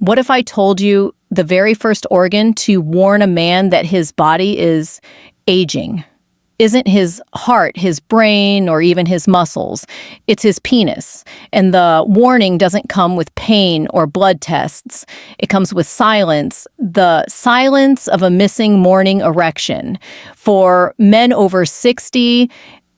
What if I told you the very first organ to warn a man that his body is aging isn't his heart, his brain, or even his muscles? It's his penis. And the warning doesn't come with pain or blood tests. It comes with silence, the silence of a missing morning erection. For men over 60,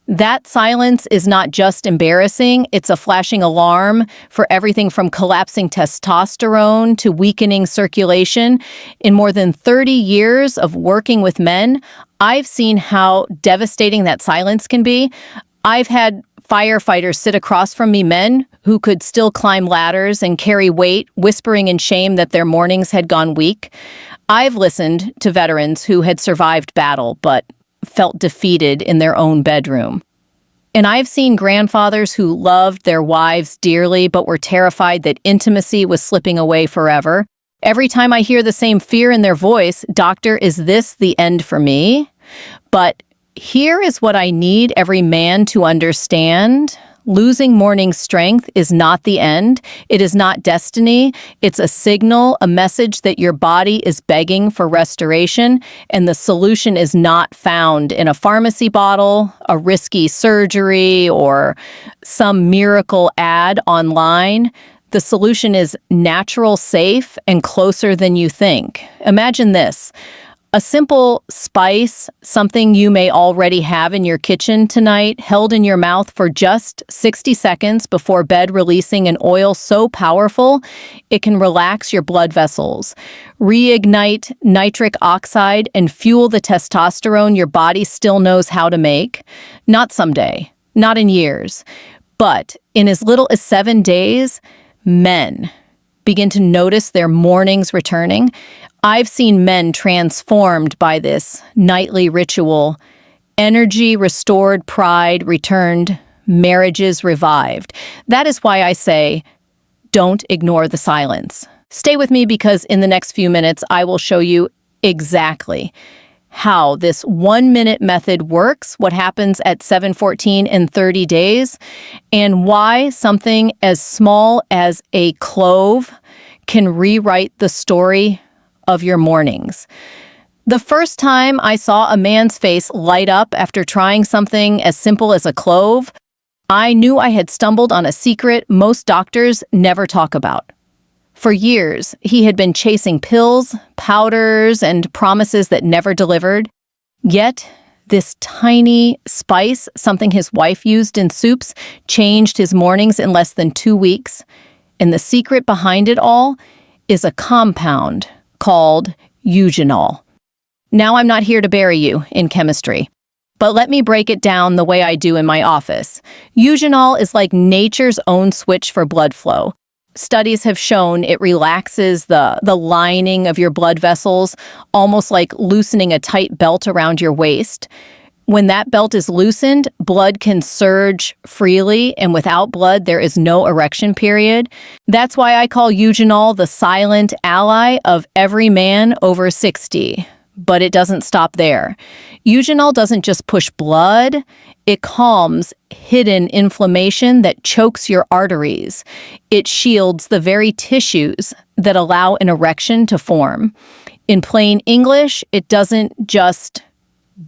that silence is not just embarrassing, it's a flashing alarm for everything from collapsing testosterone to weakening circulation. In more than 30 years of working with men, I've seen how devastating that silence can be. I've had firefighters sit across from me, men who could still climb ladders and carry weight, whispering in shame that their mornings had gone weak. I've listened to veterans who had survived battle but felt defeated in their own bedroom. And I've seen grandfathers who loved their wives dearly but were terrified that intimacy was slipping away forever. Every time I hear the same fear in their voice, "Doctor, is this the end for me?" But here is what I need every man to understand. Losing morning strength is not the end. It is not destiny. It's a signal, a message that your body is begging for restoration, and the solution is not found in a pharmacy bottle, a risky surgery, or some miracle ad online. The solution is natural, safe, and closer than you think. Imagine this. A simple spice, something you may already have in your kitchen tonight, held in your mouth for just 60 seconds before bed, releasing an oil so powerful it can relax your blood vessels, reignite nitric oxide, and fuel the testosterone your body still knows how to make. Not someday, not in years, but in as little as 7 days, men begin to notice their mornings returning. I've seen men transformed by this nightly ritual. Energy restored, pride returned, marriages revived. That is why I say, don't ignore the silence. Stay with me, because in the next few minutes, I will show you exactly how this 1-minute method works, what happens at 7:14 in 30 days, and why something as small as a clove can rewrite the story of your mornings. The first time I saw a man's face light up after trying something as simple as a clove, I knew I had stumbled on a secret most doctors never talk about. For years, he had been chasing pills, powders, and promises that never delivered. Yet, this tiny spice, something his wife used in soups, changed his mornings in less than 2 weeks. And the secret behind it all is a compound called eugenol. Now, I'm not here to bury you in chemistry, but let me break it down the way I do in my office. Eugenol is like nature's own switch for blood flow. Studies have shown it relaxes the lining of your blood vessels, almost like loosening a tight belt around your waist. When that belt is loosened, blood can surge freely, and without blood, there is no erection period. That's why I call eugenol the silent ally of every man over 60. But it doesn't stop there. Eugenol doesn't just push blood, it calms hidden inflammation that chokes your arteries. It shields the very tissues that allow an erection to form. In plain English, it doesn't just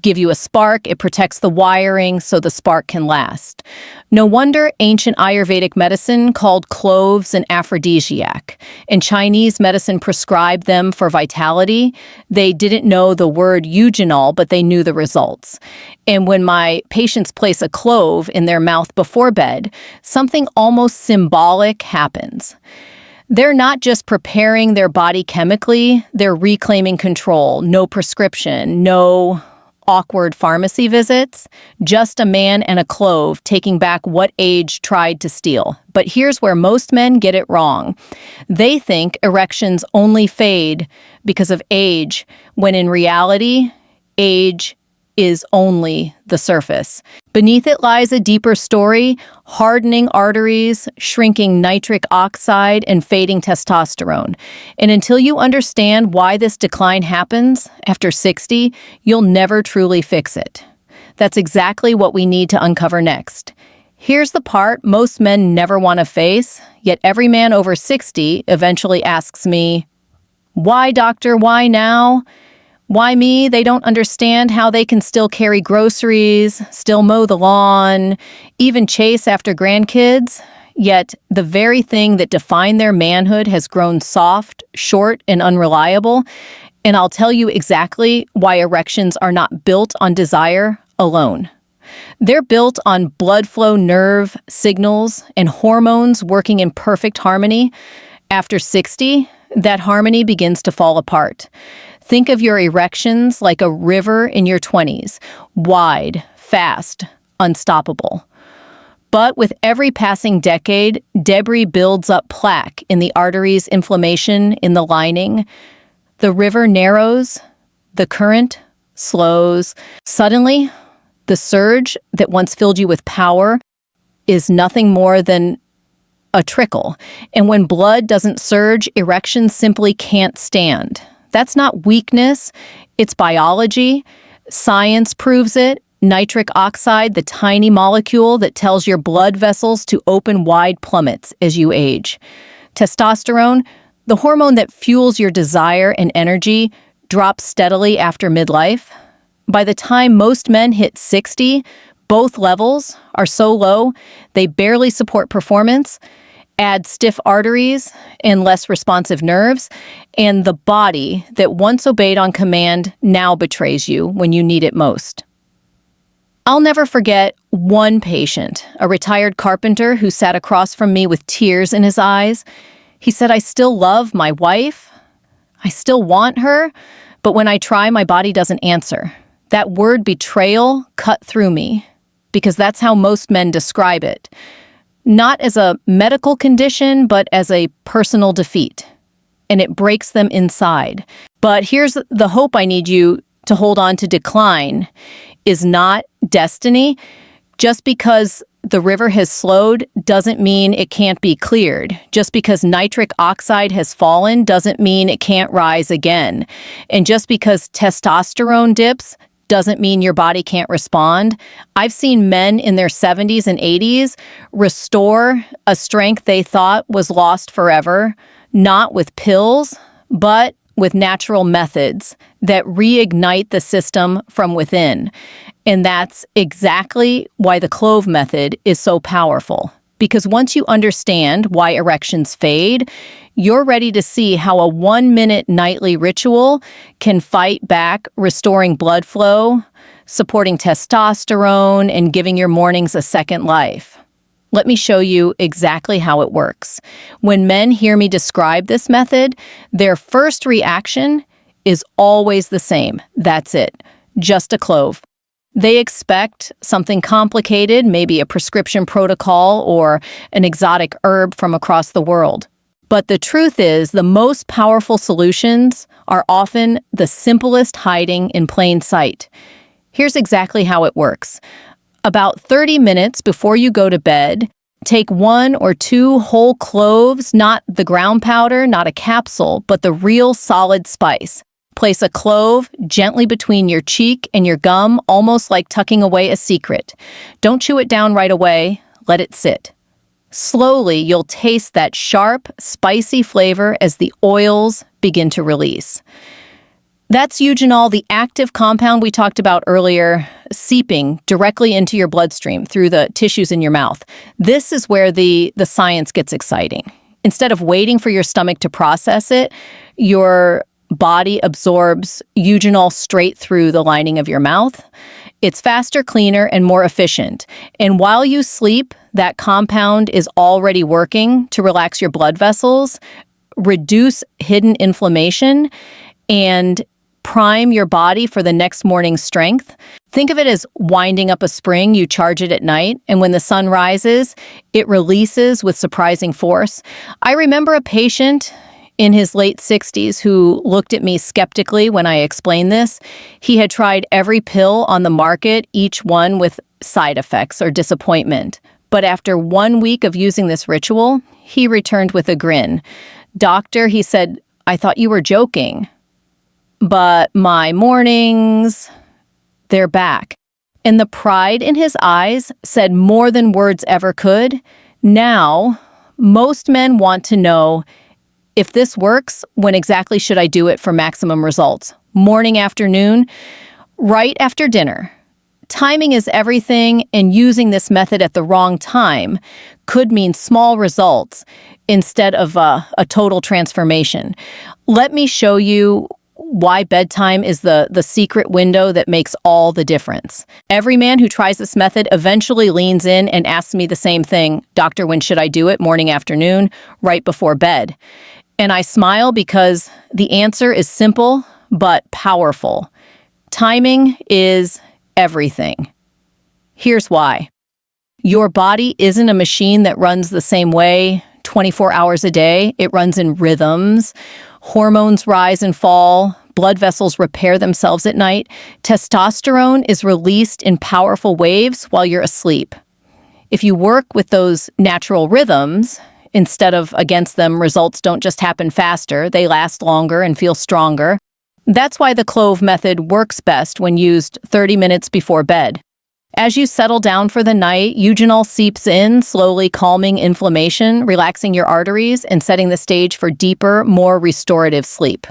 give you a spark, it protects the wiring so the spark can last. No wonder ancient Ayurvedic medicine called cloves an aphrodisiac, and Chinese medicine prescribed them for vitality. They didn't know the word eugenol, but they knew the results. And when my patients place a clove in their mouth before bed, something almost symbolic happens. They're not just preparing their body chemically, they're reclaiming control. No prescription, no awkward pharmacy visits, just a man and a clove taking back what age tried to steal. But here's where most men get it wrong. They think erections only fade because of age, when in reality, age is only the surface. Beneath it lies a deeper story: hardening arteries, shrinking nitric oxide, and fading testosterone. And until you understand why this decline happens after 60, you'll never truly fix it. That's exactly what we need to uncover next. Here's the part most men never want to face, yet every man over 60 eventually asks me, "Why, doctor, why now? Why me?" They don't understand how they can still carry groceries, still mow the lawn, even chase after grandkids. Yet the very thing that defined their manhood has grown soft, short, and unreliable. And I'll tell you exactly why erections are not built on desire alone. They're built on blood flow, nerve signals, and hormones working in perfect harmony. After 60, that harmony begins to fall apart. Think of your erections like a river in your 20s, wide, fast, unstoppable. But with every passing decade, debris builds up plaque in the arteries, inflammation in the lining. The river narrows, the current slows. Suddenly, the surge that once filled you with power is nothing more than a trickle. And when blood doesn't surge, erections simply can't stand. That's not weakness, it's biology. Science proves it. Nitric oxide, the tiny molecule that tells your blood vessels to open wide, plummets as you age. Testosterone, the hormone that fuels your desire and energy, drops steadily after midlife. By the time most men hit 60, both levels are so low they barely support performance. Add stiff arteries and less responsive nerves, and the body that once obeyed on command now betrays you when you need it most. I'll never forget one patient, a retired carpenter who sat across from me with tears in his eyes. He said, "I still love my wife. I still want her, but when I try, my body doesn't answer." That word betrayal cut through me, because that's how most men describe it. Not as a medical condition, but as a personal defeat. And it breaks them inside. But here's the hope I need you to hold on to. Decline is not destiny. Just because the river has slowed doesn't mean it can't be cleared. Just because nitric oxide has fallen doesn't mean it can't rise again. And just because testosterone dips doesn't mean your body can't respond. I've seen men in their 70s and 80s restore a strength they thought was lost forever, not with pills, but with natural methods that reignite the system from within. And that's exactly why the clove method is so powerful. Because once you understand why erections fade, you're ready to see how a 1-minute nightly ritual can fight back, restoring blood flow, supporting testosterone, and giving your mornings a second life. Let me show you exactly how it works. When men hear me describe this method, their first reaction is always the same. That's it. Just a clove. They expect something complicated, maybe a prescription protocol or an exotic herb from across the world. But the truth is, the most powerful solutions are often the simplest, hiding in plain sight. Here's exactly how it works. About 30 minutes before you go to bed, take 1 or 2 whole cloves, not the ground powder, not a capsule, but the real solid spice. Place a clove gently between your cheek and your gum, almost like tucking away a secret. Don't chew it down right away. Let it sit. Slowly, you'll taste that sharp, spicy flavor as the oils begin to release. That's eugenol, the active compound we talked about earlier, seeping directly into your bloodstream through the tissues in your mouth. This is where the science gets exciting. Instead of waiting for your stomach to process it, your body absorbs eugenol straight through the lining of your mouth. It's faster, cleaner, and more efficient. And while you sleep, that compound is already working to relax your blood vessels, reduce hidden inflammation, and prime your body for the next morning's strength. Think of it as winding up a spring. You charge it at night, and when the sun rises, it releases with surprising force. I remember a patient in his late 60s who looked at me skeptically when I explained this. He had tried every pill on the market, each one with side effects or disappointment. But after 1 week of using this ritual, he returned with a grin. "Doctor," he said, "I thought you were joking. But my mornings, they're back." And the pride in his eyes said more than words ever could. Now, most men want to know, if this works, when exactly should I do it for maximum results? Morning, afternoon, right after dinner. Timing is everything, and using this method at the wrong time could mean small results instead of a total transformation. Let me show you why bedtime is the secret window that makes all the difference. Every man who tries this method eventually leans in and asks me the same thing. Doctor, when should I do it? Morning, afternoon, right before bed. And I smile because the answer is simple but powerful. Timing is everything. Here's why. Your body isn't a machine that runs the same way 24 hours a day. It runs in rhythms. Hormones rise and fall. Blood vessels repair themselves at night. Testosterone is released in powerful waves while you're asleep. If you work with those natural rhythms, instead of against them, results don't just happen faster, they last longer and feel stronger. That's why the clove method works best when used 30 minutes before bed. As you settle down for the night, eugenol seeps in, slowly calming inflammation, relaxing your arteries, and setting the stage for deeper, more restorative sleep.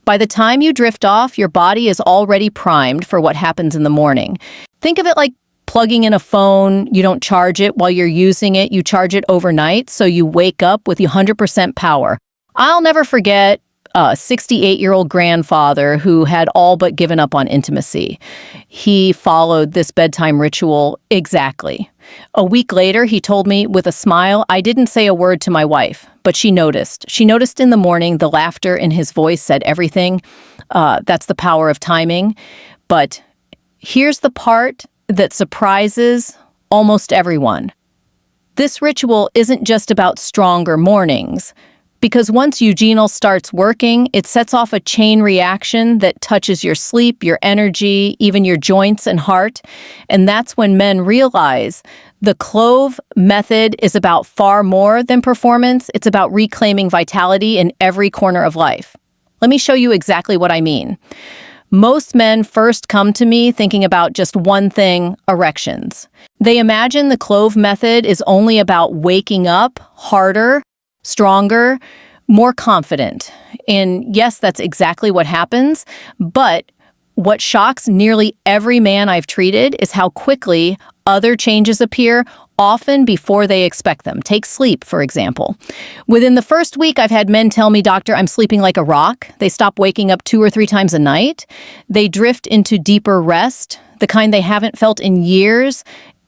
By the time you drift off, your body is already primed for what happens in the morning. Think of it like plugging in a phone. You don't charge it while you're using it. You charge it overnight, so you wake up with 100% power. I'll never forget a 68-year-old grandfather who had all but given up on intimacy. He followed this bedtime ritual exactly. A week later, he told me with a smile, I didn't say a word to my wife, but she noticed. She noticed in the morning the laughter in his voice said everything. That's the power of timing. But here's the part that surprises almost everyone. This ritual isn't just about stronger mornings. Because once eugenol starts working, it sets off a chain reaction that touches your sleep, your energy, even your joints and heart. And that's when men realize the clove method is about far more than performance. It's about reclaiming vitality in every corner of life. Let me show you exactly what I mean. Most men first come to me thinking about just one thing, erections. They imagine the clove method is only about waking up harder, stronger, more confident. And yes, that's exactly what happens. But what shocks nearly every man I've treated is how quickly other changes appear, often before they expect them. Take sleep, for example. Within the first week, I've had men tell me, Doctor, I'm sleeping like a rock. They stop waking up 2 or 3 times a night. They drift into deeper rest, the kind they haven't felt in years.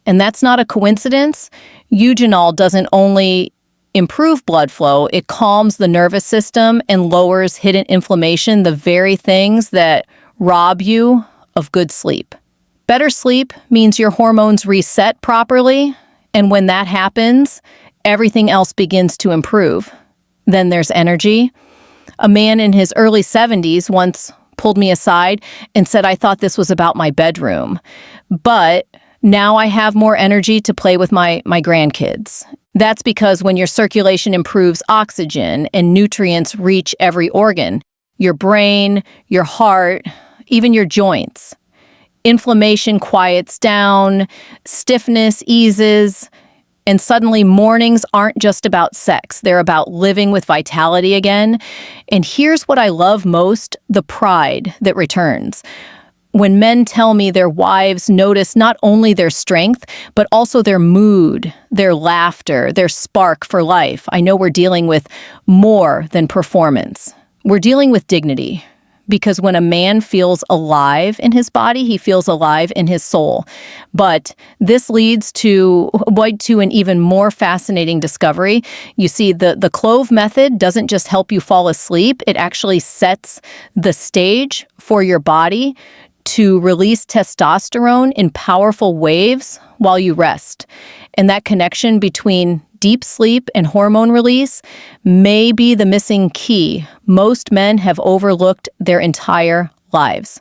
And that's not a coincidence. Eugenol doesn't only improve blood flow, it calms the nervous system and lowers hidden inflammation, the very things that rob you of good sleep. Better sleep means your hormones reset properly, and when that happens, everything else begins to improve. Then there's energy. A man in his early 70s once pulled me aside and said, I thought this was about my bedroom, but now I have more energy to play with my grandkids. That's because when your circulation improves, oxygen and nutrients reach every organ, your brain, your heart, even your joints. Inflammation quiets down, stiffness eases, and suddenly mornings aren't just about sex. They're about living with vitality again. And here's what I love most, the pride that returns. When men tell me their wives notice not only their strength, but also their mood, their laughter, their spark for life, I know we're dealing with more than performance. We're dealing with dignity. Because when a man feels alive in his body, he feels alive in his soul. But this leads to an even more fascinating discovery. You see, the clove method doesn't just help you fall asleep, it actually sets the stage for your body to release testosterone in powerful waves while you rest. And that connection between deep sleep and hormone release may be the missing key most men have overlooked their entire lives.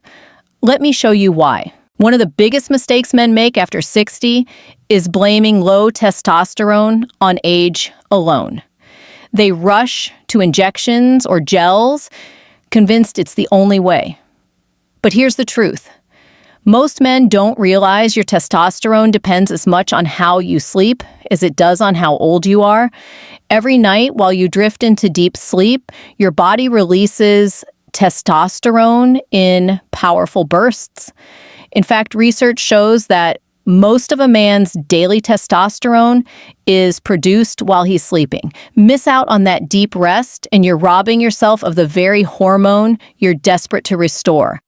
Let me show you why. One of the biggest mistakes men make after 60 is blaming low testosterone on age alone. They rush to injections or gels, convinced it's the only way. But here's the truth. Most men don't realize your testosterone depends as much on how you sleep as it does on how old you are. Every night while you drift into deep sleep, your body releases testosterone in powerful bursts. In fact, research shows that most of a man's daily testosterone is produced while he's sleeping. Miss out on that deep rest, and you're robbing yourself of the very hormone you're desperate to restore.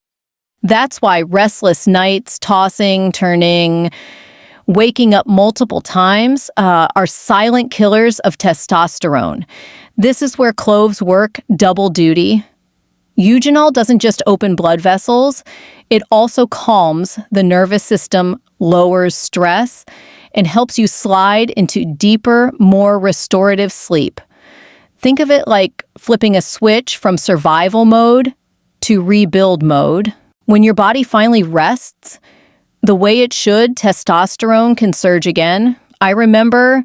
That's why restless nights, tossing, turning, waking up multiple times are silent killers of testosterone. This is where cloves work double duty. Eugenol doesn't just open blood vessels, it also calms the nervous system, lowers stress, and helps you slide into deeper, more restorative sleep. Think of it like flipping a switch from survival mode to rebuild mode. When your body finally rests, the way it should, testosterone can surge again. I remember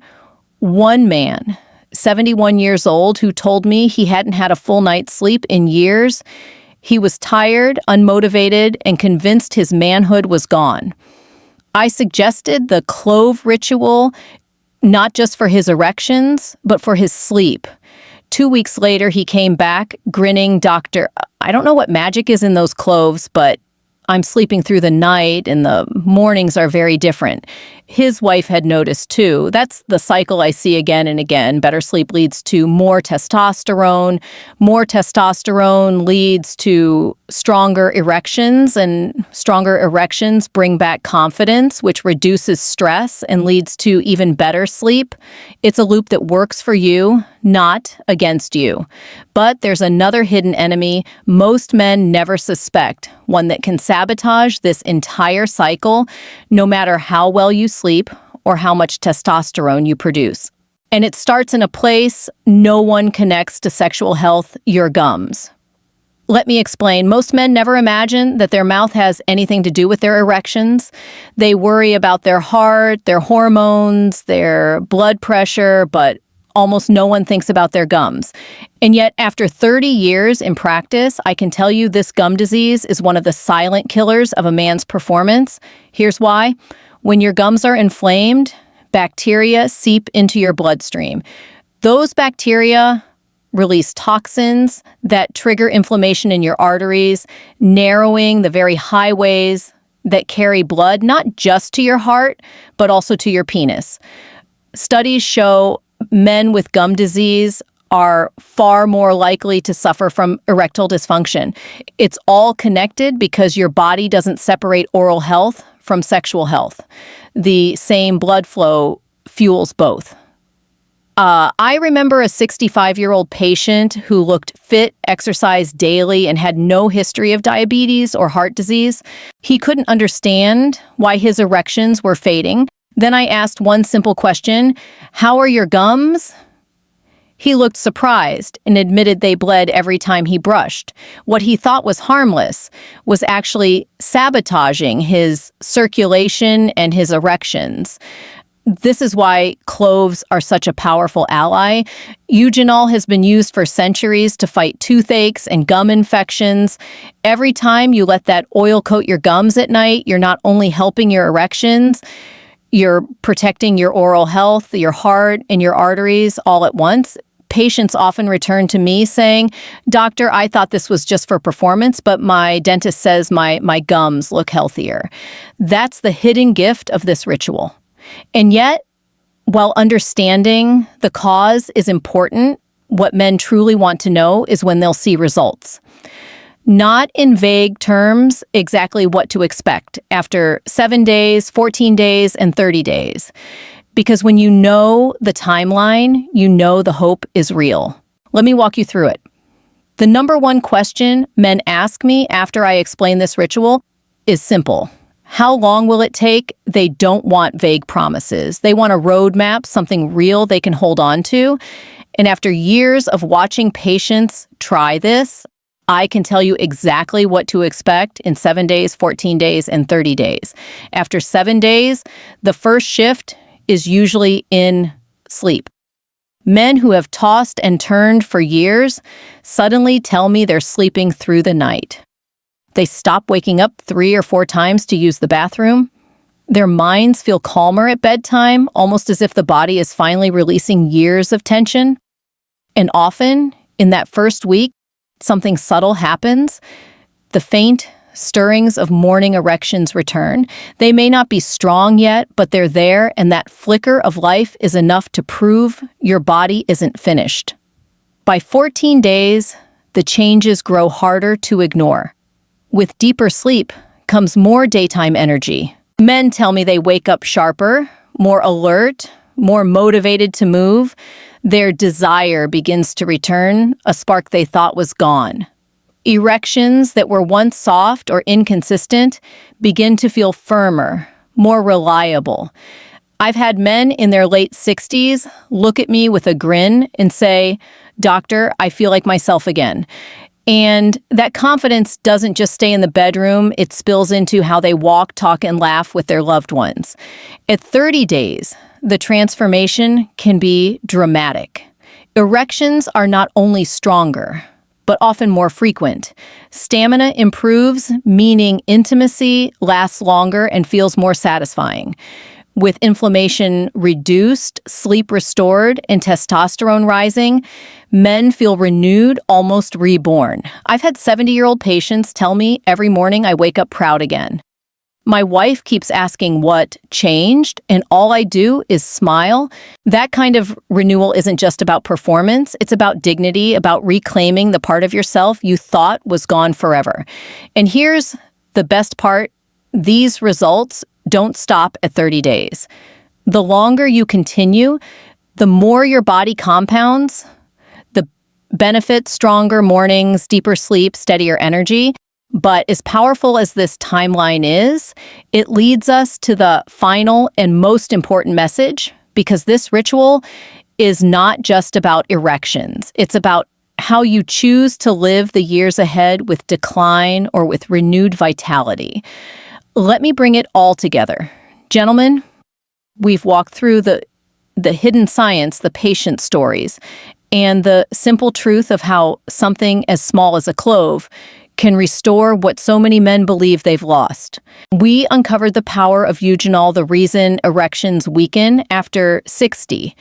one man, 71 years old, who told me he hadn't had a full night's sleep in years. He was tired, unmotivated, and convinced his manhood was gone. I suggested the clove ritual, not just for his erections, but for his sleep. 2 weeks later, he came back grinning, "Doctor, I don't know what magic is in those cloves, but I'm sleeping through the night and the mornings are very different." His wife had noticed too. That's the cycle I see again and again. Better sleep leads to more testosterone. More testosterone leads to stronger erections, and stronger erections bring back confidence, which reduces stress and leads to even better sleep. It's a loop that works for you, not against you. But there's another hidden enemy most men never suspect, one that can sabotage this entire cycle, no matter how well you sleep or how much testosterone you produce. And it starts in a place no one connects to sexual health: your gums. Let me explain. Most men never imagine that their mouth has anything to do with their erections. They worry about their heart, their hormones, their blood pressure, but almost no one thinks about their gums. And yet, after 30 years in practice, I can tell you this gum disease is one of the silent killers of a man's performance. Here's why. When your gums are inflamed, bacteria seep into your bloodstream. Those bacteria release toxins that trigger inflammation in your arteries, narrowing the very highways that carry blood not just to your heart, but also to your penis. Studies show men with gum disease are far more likely to suffer from erectile dysfunction. It's all connected because your body doesn't separate oral health from sexual health. The same blood flow fuels both. I remember a 65-year-old patient who looked fit, exercised daily, and had no history of diabetes or heart disease. He couldn't understand why his erections were fading. Then I asked one simple question: "How are your gums?" He looked surprised and admitted they bled every time he brushed. What he thought was harmless was actually sabotaging his circulation and his erections. This is why cloves are such a powerful ally. Eugenol has been used for centuries to fight toothaches and gum infections. Every time you let that oil coat your gums at night, you're not only helping your erections, you're protecting your oral health, your heart, and your arteries all at once. Patients often return to me saying, "Doctor, I thought this was just for performance, but my dentist says my gums look healthier." That's the hidden gift of this ritual. And yet, while understanding the cause is important, what men truly want to know is when they'll see results. Not in vague terms exactly what to expect after 7 days, 14 days, and 30 days. Because when you know the timeline, you know the hope is real. Let me walk you through it. The number one question men ask me after I explain this ritual is simple. How long will it take? They don't want vague promises. They want a roadmap, something real they can hold on to. And after years of watching patients try this, I can tell you exactly what to expect in 7 days, 14 days, and 30 days. After 7 days, the first shift is usually in sleep. Men who have tossed and turned for years suddenly tell me they're sleeping through the night. They stop waking up 3 or 4 times to use the bathroom. Their minds feel calmer at bedtime, almost as if the body is finally releasing years of tension. And often, in that first week, something subtle happens. The faint stirrings of morning erections return. They may not be strong yet, but they're there, and that flicker of life is enough to prove your body isn't finished. By 14 days, the changes grow harder to ignore. With deeper sleep comes more daytime energy. Men tell me they wake up sharper, more alert, more motivated to move. Their desire begins to return, a spark they thought was gone. Erections that were once soft or inconsistent begin to feel firmer, more reliable. I've had men in their late 60s look at me with a grin and say, "Doctor, I feel like myself again." And that confidence doesn't just stay in the bedroom, it spills into how they walk, talk, and laugh with their loved ones. At 30 days, the transformation can be dramatic. Erections are not only stronger, but often more frequent. Stamina improves, meaning intimacy lasts longer and feels more satisfying. With inflammation reduced, sleep restored, and testosterone rising, men feel renewed, almost reborn. I've had 70-year-old patients tell me every morning I wake up proud again. My wife keeps asking what changed, and all I do is smile. That kind of renewal isn't just about performance, it's about dignity, about reclaiming the part of yourself you thought was gone forever. And here's the best part, these results don't stop at 30 days. The longer you continue, the more your body compounds, the benefits, stronger mornings, deeper sleep, steadier energy. But as powerful as this timeline is, it leads us to the final and most important message, because this ritual is not just about erections. It's about how you choose to live the years ahead with decline or with renewed vitality. Let me bring it all together. Gentlemen, we've walked through the hidden science, the patient stories, and the simple truth of how something as small as a clove can restore what so many men believe they've lost. We uncovered the power of eugenol, the reason erections weaken after 60.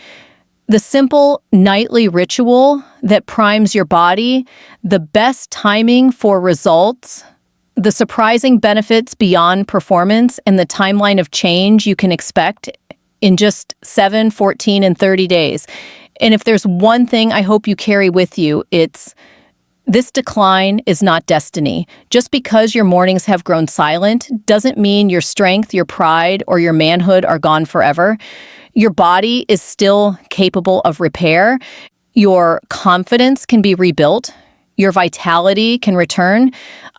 The simple nightly ritual that primes your body, the best timing for results, the surprising benefits beyond performance, and the timeline of change you can expect in just 7, 14, and 30 days. And if there's one thing I hope you carry with you, it's this decline is not destiny. Just because your mornings have grown silent doesn't mean your strength, your pride, or your manhood are gone forever. Your body is still capable of repair. Your confidence can be rebuilt. Your vitality can return.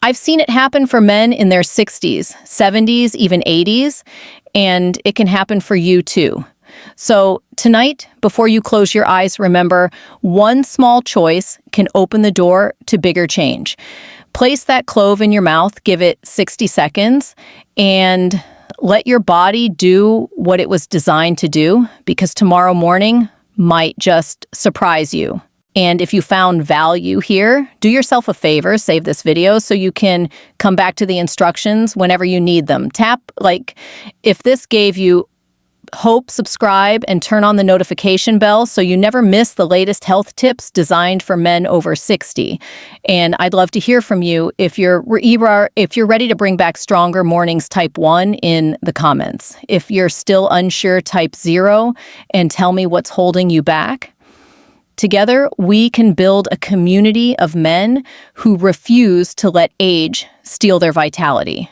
I've seen it happen for men in their 60s, 70s, even 80s, and it can happen for you too. So tonight, before you close your eyes, remember, one small choice can open the door to bigger change. Place that clove in your mouth, give it 60 seconds, and let your body do what it was designed to do, because tomorrow morning might just surprise you. And if you found value here, do yourself a favor, save this video so you can come back to the instructions whenever you need them. Tap, if this gave you hope, subscribe, and turn on the notification bell so you never miss the latest health tips designed for men over 60. And I'd love to hear from you if you're ready to bring back stronger mornings type 1 in the comments. If you're still unsure, type 0 and tell me what's holding you back. Together, we can build a community of men who refuse to let age steal their vitality.